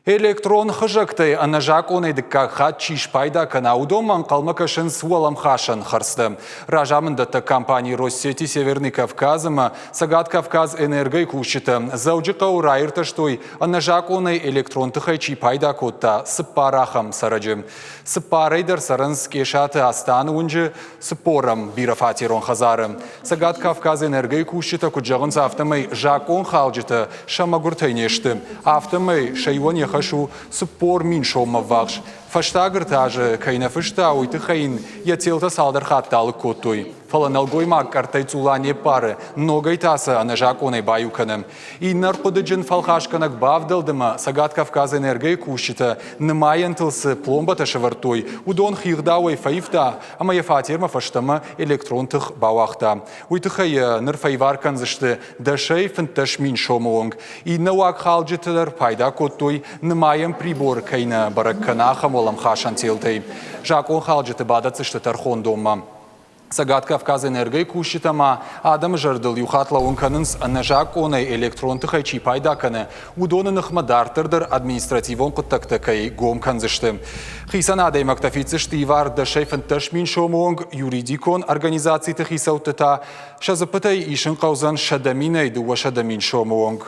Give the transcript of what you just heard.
Электрон хыжыкты анажак онайдыкка хат чиш пайда канаудом манқалмакашын суалам хашан харсты. Ражамындаты компания Россети Северный Кавказыма Сагат Кавказ энергой кушыты. Заужыка урайырты штой анажак онай электрон тыхай чи пайда котта сыппарахам сарajым. Сыппарайдар сарынс кешаты астаны унжы сыпорам бирафатирон хазарым. Сагат Кавказ энергой кушыты куджағын автомай жакон халжыты шамагуртайнешты. Автомай шайвон хашу спор миншома вахш. Фаштагр таже кайна фашта уйты хаин я телта салдар хатталы котой. Фаланалгой мак картай цулане пары, ногай таса анажак онай баюканым. И нарподыджин фалхашканак бавдалдыма Сагат Кавказ энергей кушита, нымайентылсы пломбата шавартой, удон хирдауай фаифта, а моя фатирма фаштама электронтых бауахта. Уйты хая нырфайваркан зашты дашей фанташ миншомуонг. И науак халджиталар пайда котой, нымаем прибор кайна баракканахам олам хашан телтай. Жак он халджиты бадатсы что тархон дома. Сагат Кавказ энергей кушитама адам жардыл юхатла онканынс анажак онай электронтыхай чи пайдаканы удонынық мадартырдыр административон құттақтакай гомканзышты. Хисана адай мактафицышты ивар дашай фанташ миншомонг юридикон организации тахисаутыта шазапытай ишын қаузан шадаминай дуа шадамин шомонг.